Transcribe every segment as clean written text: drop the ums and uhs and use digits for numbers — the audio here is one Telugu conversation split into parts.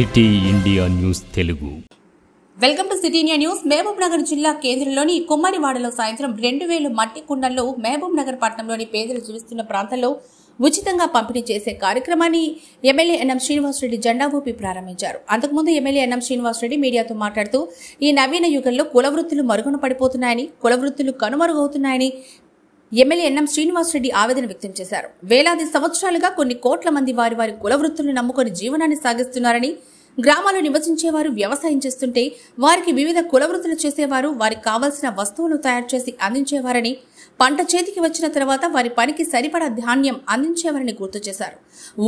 City India news Telugu. Welcome to city India news. Mahabubnagar జిల్లా కేంద్రంలోని కుమ్మరివాడలో సాయంత్రం 2000 మట్టి కుండల్లో మహబూబ్ నగర్ పట్టణంలోని పేదలు జీవిస్తున్న ప్రాంతాల్లో ఉచితంగా పంపిణీ చేసే కార్యక్రమాన్ని ఎమ్మెల్యే ఎన్ఎం శ్రీనివాసరెడ్డి జెండా ఊపి ప్రారంభించారు. అంతకుముందు ఎమ్మెల్యే ఎన్ఎం శ్రీనివాసరెడ్డి మీడియాతో మాట్లాడుతూ ఈ నవీన యుగంలో కుల వృత్తులు మరుగున పడిపోతున్నాయని, కుల వృత్తులు కనుమరుగవుతున్నాయని ఎమ్మెల్యే ఎన్ఎం శ్రీనివాసరెడ్డి ఆవేదన వ్యక్తం చేశారు. వేలాది సంవత్సరాలుగా కొన్ని కోట్ల మంది వారి వారి కుల వృత్తులను నమ్ముకొని జీవనాన్ని సాగిస్తున్నారని, గ్రామాల్లో నివసించేవారు వ్యవసాయం చేస్తుంటే వారికి వివిధ కుల వృత్తులు చేసేవారు వారికి కావాల్సిన వస్తువులు తయారు చేసి అందించేవారని, పంట చేతికి వచ్చిన తర్వాత వారి పనికి సరిపడా ధాన్యం అందించేవారని గుర్తు చేశారు.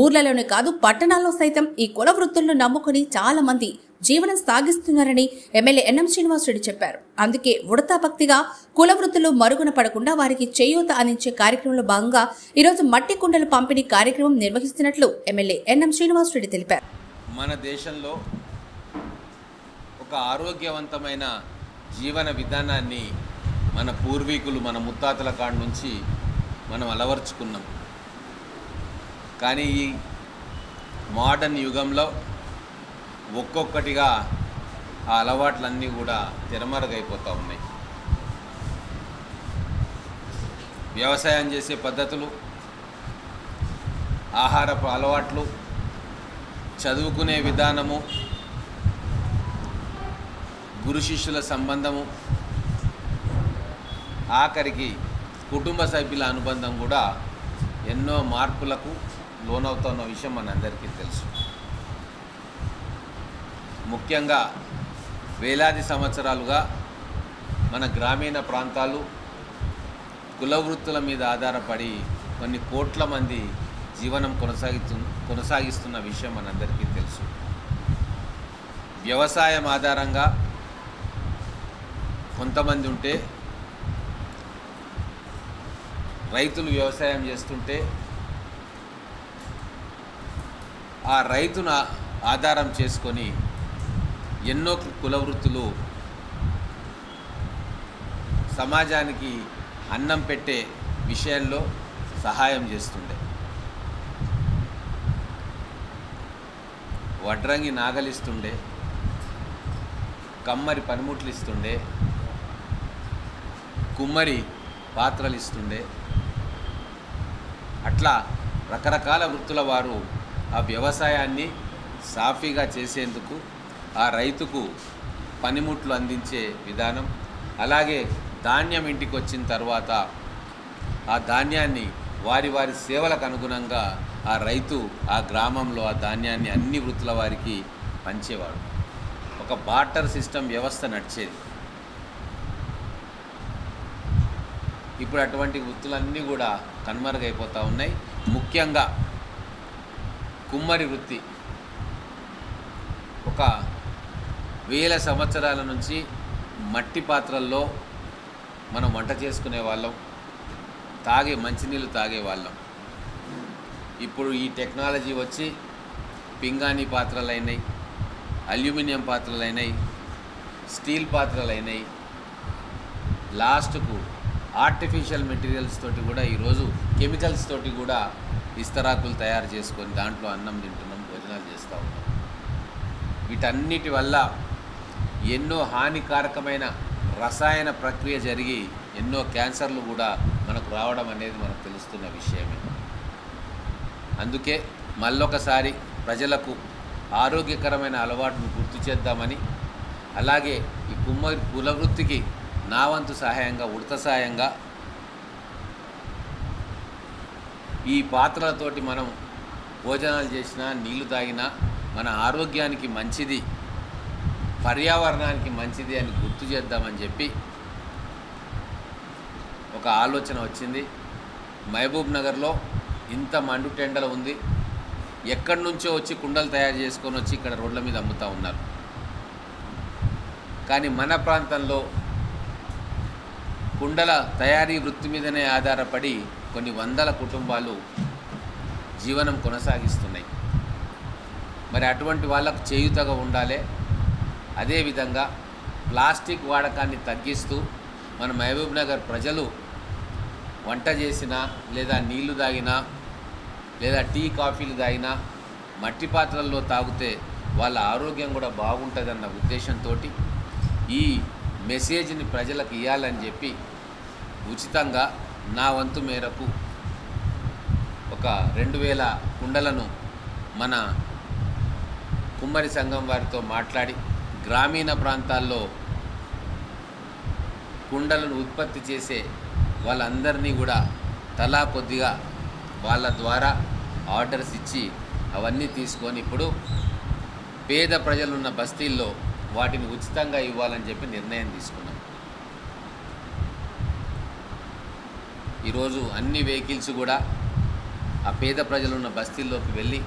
ఊర్లలోనే కాదు పట్టణాల్లో సైతం ఈ కుల వృత్తులను నమ్ముకుని చాలా మంది జీవనం సాగిస్తున్నారని ఎమ్మెల్యే ఎన్ఎం శ్రీనివాసరెడ్డి చెప్పారు. అందుకే ఉడతా భక్తిగా కుల వృత్తులు మరుగున పడకుండా వారికి చేయూత అందించే కార్యక్రమంలో భాగంగా ఈరోజు మట్టి కుండలు పంపిణీ కార్యక్రమం నిర్వహిస్తున్నట్లు ఎమ్మెల్యే ఎన్ఎం శ్రీనివాసరెడ్డి తెలిపారు. మన దేశంలో ఒక ఆరోగ్యవంతమైన జీవన విధానాన్ని మన పూర్వీకులు మన ముత్తాతల కాడి నుంచి మనం అలవర్చుకున్నాం. కానీ ఈ మోడర్న్ యుగంలో ఒక్కొక్కటిగా ఆ అలవాట్లన్నీ కూడా తెరమరుగైపోతూ ఉన్నాయి. వ్యవసాయం చేసే పద్ధతులు, ఆహారపు అలవాట్లు, చదువుకునే విధానము, గురు శిష్యుల సంబంధము, ఆఖరికి కుటుంబ సభ్యుల అనుబంధం కూడా ఎన్నో మార్పులకు లోనవుతున్న విషయం మనందరికీ తెలుసు. ముఖ్యంగా వేలాది సంవత్సరాలుగా మన గ్రామీణ ప్రాంతాలు కుల వృత్తుల మీద ఆధారపడి కొన్ని కోట్ల మంది జీవనం కొనసాగిస్తున్న విషయం మనందరికీ తెలుసు. వ్యవసాయం ఆధారంగా కొంతమంది ఉంటే, రైతులు వ్యవసాయం చేస్తుంటే ఆ రైతును ఆధారం చేసుకొని ఎన్నో కుల వృత్తులు సమాజానికి అన్నం పెట్టే విషయంలో సహాయం చేస్తుండే. వడ్రంగి నాగలిస్తుండే, కమ్మరి పనిముట్లు ఇస్తుండే, కుమ్మరి పాత్రలు ఇస్తుండే. అట్లా రకరకాల వృత్తుల వారు ఆ వ్యవసాయాన్ని సాఫీగా చేసేందుకు ఆ రైతుకు పనిముట్లు అందించే విధానం, అలాగే ధాన్యం ఇంటికి వచ్చిన తర్వాత ఆ ధాన్యాన్ని వారి వారి సేవలకు అనుగుణంగా ఆ రైతు ఆ గ్రామంలో ఆ ధాన్యాన్ని అన్ని వృత్తుల వారికి పంచేవాడు. ఒక బార్టర్ సిస్టమ్ వ్యవస్థ నడిచేది. ఇప్పుడు అటువంటి వృత్తులన్నీ కూడా కనుమరుగైపోతూ ఉన్నాయి. ముఖ్యంగా కుమ్మరి వృత్తి ఒక 1000 సంవత్సరాల నుంచి మట్టి పాత్రల్లో మనం వంట చేసుకునే వాళ్ళం, మంచినీళ్ళు తాగేవాళ్ళం. ఇప్పుడు ఈ టెక్నాలజీ వచ్చి పింగాణీ పాత్రలు అయినాయి, అల్యూమినియం పాత్రలు అయినాయి, స్టీల్ పాత్రలు అయినాయి. లాస్ట్కు ఆర్టిఫిషియల్ మెటీరియల్స్ తోటి కూడా ఈరోజు కెమికల్స్ తోటి కూడా ఇస్తరాకులు తయారు చేసుకొని దాంట్లో అన్నం తింటున్నాం, భోజనాలు చేస్తూ ఉన్నాం. వీటన్నిటి వల్ల ఎన్నో హానికారకమైన రసాయన ప్రక్రియ జరిగి ఎన్నో క్యాన్సర్లు కూడా మనకు రావడం అనేది మనకు తెలుస్తున్న విషయమే. అందుకే మళ్ళొకసారి ప్రజలకు ఆరోగ్యకరమైన అలవాటును గుర్తు చేద్దామని, అలాగే ఈ కుల వృత్తికి నా వంతు సహాయంగా, ఉడత సహాయంగా ఈ పాత్రలతోటి మనం భోజనాలు చేసినా, నీళ్లు తాగినా మన ఆరోగ్యానికి మంచిది, పర్యావరణానికి మంచిది అని గుర్తు చేద్దామని చెప్పి ఒక ఆలోచన వచ్చింది. మహబూబ్ నగర్లో ఇంత మండుటెండలు ఉంది, ఎక్కడి నుంచో వచ్చి కుండలు తయారు చేసుకొని వచ్చి ఇక్కడ రోడ్ల మీద అమ్ముతూ ఉన్నారు. కానీ మన ప్రాంతంలో కుండల తయారీ వృత్తి మీదనే ఆధారపడి కొన్ని వందల కుటుంబాలు జీవనం కొనసాగిస్తున్నాయి. మరి అటువంటి వాళ్ళకు చేయూతగా ఉండాలి. అదేవిధంగా ప్లాస్టిక్ వాడకాన్ని తగ్గిస్తూ మన మహబూబ్ నగర్ ప్రజలు వంట చేసినా లేదా నీళ్లు తాగినా లేదా టీ కాఫీలు తాగినా మట్టి పాత్రల్లో తాగితే వాళ్ళ ఆరోగ్యం కూడా బాగుంటుందన్న ఉద్దేశంతో ఈ మెసేజ్ని ప్రజలకు ఇవ్వాలని చెప్పి ఉచితంగా నా వంతు మేరకు ఒక 2000 కుండలను మన కుమ్మరి సంఘం వారితో మాట్లాడి గ్రామీణ ప్రాంతాల్లో కుండలను ఉత్పత్తి చేసే వాళ్ళందరినీ కూడా తలా కొద్దిగా వాళ్ళ ద్వారా ఆర్డర్స్ ఇచ్చి అవన్నీ తీసుకొని ఇప్పుడు పేద ప్రజలున్న బస్తీల్లో వాటిని ఉచితంగా ఇవ్వాలని చెప్పి నిర్ణయం తీసుకున్నాం. ఈరోజు అన్ని వెహికల్స్ కూడా ఆ పేద ప్రజలున్న బస్తీల్లోకి వెళ్ళి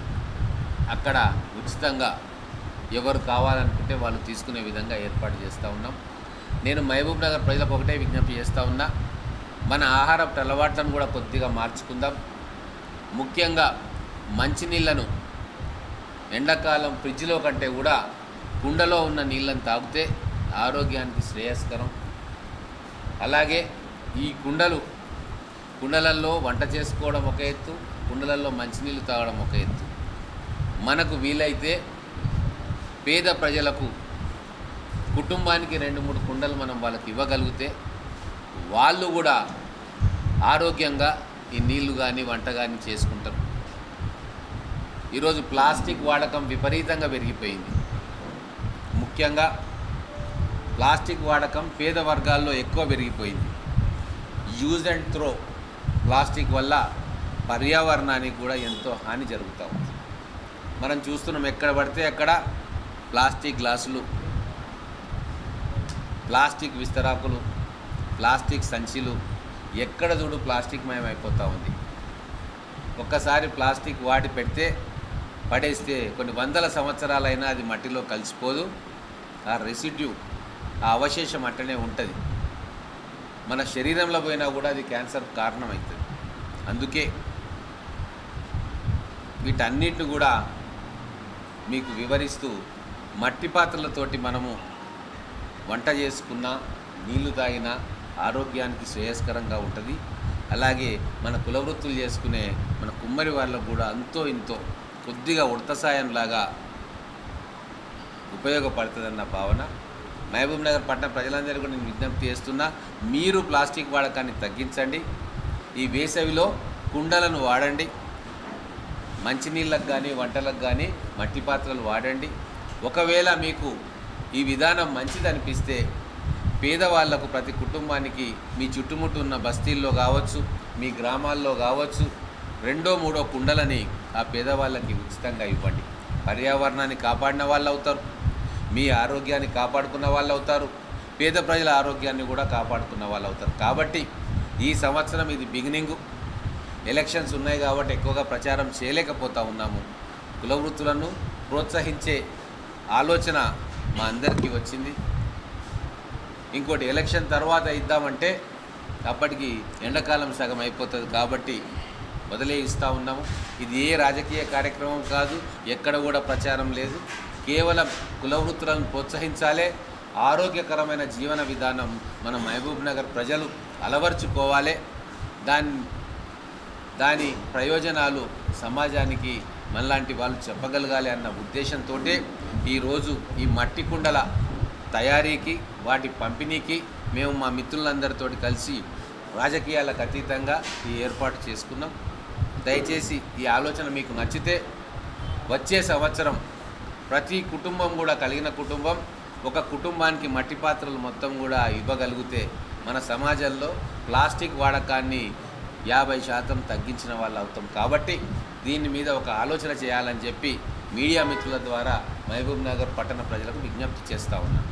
అక్కడ ఉచితంగా ఎవరు కావాలనుకుంటే వాళ్ళు తీసుకునే విధంగా ఏర్పాటు చేస్తూ ఉన్నాం. నేను మహబూబ్ నగర్ ప్రజలకు ఒకటే విజ్ఞప్తి చేస్తూ ఉన్నా, మన ఆహారపు అలవాట్లను కూడా కొద్దిగా మార్చుకుందాం. ముఖ్యంగా మంచినీళ్లను ఎండాకాలం ఫ్రిడ్జ్లో కంటే కూడా కుండలో ఉన్న నీళ్ళని తాగితే ఆరోగ్యానికి శ్రేయస్కరం. అలాగే ఈ కుండలలో వంట చేసుకోవడం ఒక ఎత్తు, కుండలలో మంచినీళ్ళు తాగడం ఒక ఎత్తు. మనకు వీలైతే పేద ప్రజలకు కుటుంబానికి 2-3 కుండలు మనం వాళ్ళకి ఇవ్వగలిగితే వాళ్ళు కూడా ఆరోగ్యంగా ఈ నీళ్లు కానీ వంట కానీ చేసుకుంటారు. ఈరోజు ప్లాస్టిక్ వాడకం విపరీతంగా పెరిగిపోయింది. ముఖ్యంగా ప్లాస్టిక్ వాడకం పేద వర్గాల్లో ఎక్కువ పెరిగిపోయింది. యూజ్ అండ్ త్రో ప్లాస్టిక్ వల్ల పర్యావరణానికి కూడా ఎంతో హాని జరుగుతూ ఉంది. మనం చూస్తున్నాం, ఎక్కడ పడితే అక్కడ ప్లాస్టిక్ గ్లాసులు, ప్లాస్టిక్ విస్తరాకులు, ప్లాస్టిక్ సంచులు, ఎక్కడ చూడు ప్లాస్టిక్ మయమైపోతూ ఉంది. ఒక్కసారి ప్లాస్టిక్ వాడి పడేస్తే కొన్ని వందల సంవత్సరాలైనా అది మట్టిలో కలిసిపోదు. ఆ రెసిడ్యూ, ఆ అవశేషం అట్టనే ఉంటుంది. మన శరీరంలో పోయినా కూడా అది క్యాన్సర్ కారణమవుతుంది. అందుకే వీటన్నిటిని కూడా మీకు వివరిస్తూ మట్టి పాత్రలతోటి మనము వంట చేసుకున్నా, నీళ్లు తాగినా ఆరోగ్యానికి శ్రేయస్కరంగా ఉంటుంది. అలాగే మన కులవృత్తులు చేసుకునే మన కుమ్మరి వాళ్ళకు కూడా అంతో ఇంతో కొద్దిగా ఉడత సాయంలాగా ఉపయోగపడుతుందన్న భావన. మహబూబ్ నగర్ పట్టణ ప్రజలందరికీ కూడా నేను విజ్ఞప్తి చేస్తున్నా, మీరు ప్లాస్టిక్ వాడకాన్ని తగ్గించండి. ఈ వేసవిలో కుండలను వాడండి. మంచినీళ్ళకు కానీ వంటలకు కానీ మట్టి పాత్రలు వాడండి. ఒకవేళ మీకు ఈ విధానం మంచిది అనిపిస్తే పేదవాళ్లకు, ప్రతి కుటుంబానికి మీ చుట్టుముట్టు ఉన్న బస్తీల్లో కావచ్చు, మీ గ్రామాల్లో కావచ్చు, 2-3 కుండలని ఆ పేదవాళ్ళకి ఉచితంగా ఇవ్వండి. పర్యావరణాన్ని కాపాడిన వాళ్ళు అవుతారు, మీ ఆరోగ్యాన్ని కాపాడుకున్న వాళ్ళు అవుతారు, పేద ప్రజల ఆరోగ్యాన్ని కూడా కాపాడుకున్న వాళ్ళు అవుతారు. కాబట్టి ఈ సంవత్సరం ఇది బిగినింగు. ఎలక్షన్స్ ఉన్నాయి కాబట్టి ఎక్కువగా ప్రచారం చేయలేకపోతూ ఉన్నాము. కులవృత్తులను ప్రోత్సహించే ఆలోచన మా అందరికీ వచ్చింది. ఇంకోటి, ఎలక్షన్ తర్వాత ఇద్దామంటే అప్పటికి ఎండాకాలం సగం అయిపోతుంది. కాబట్టి వదిలే ఇస్తూ ఉన్నాము. ఇది ఏ రాజకీయ కార్యక్రమం కాదు, ఎక్కడ కూడా ప్రచారం లేదు. కేవలం కులవృత్తులను ప్రోత్సహించాలి. ఆరోగ్యకరమైన జీవన విధానం మన మహబూబ్ నగర్ ప్రజలు అలవర్చుకోవాలి. దాని ప్రయోజనాలు సమాజానికి మనలాంటి వాళ్ళు చెప్పగలగాలి అన్న ఉద్దేశంతో ఈరోజు ఈ మట్టి కుండల తయారీకి, వాటి పంపిణీకి మేము మా మిత్రులందరితో కలిసి రాజకీయాలకు అతీతంగా ఈ ఏర్పాటు చేసుకున్నాం. దయచేసి ఈ ఆలోచన మీకు నచ్చితే వచ్చే సంవత్సరం ప్రతి కుటుంబం కూడా, కలిగిన కుటుంబం ఒక కుటుంబానికి మట్టి పాత్రలు మొత్తం కూడా ఇవ్వగలిగితే మన సమాజంలో ప్లాస్టిక్ వాడకాన్ని 50% తగ్గించిన వాళ్ళు అవుతాం. కాబట్టి దీని మీద ఒక ఆలోచన చేయాలని చెప్పి మీడియా మిత్రుల ద్వారా మహబూబ్ నగర్ పట్టణ ప్రజలకు విజ్ఞప్తి చేస్తూ ఉన్నాను.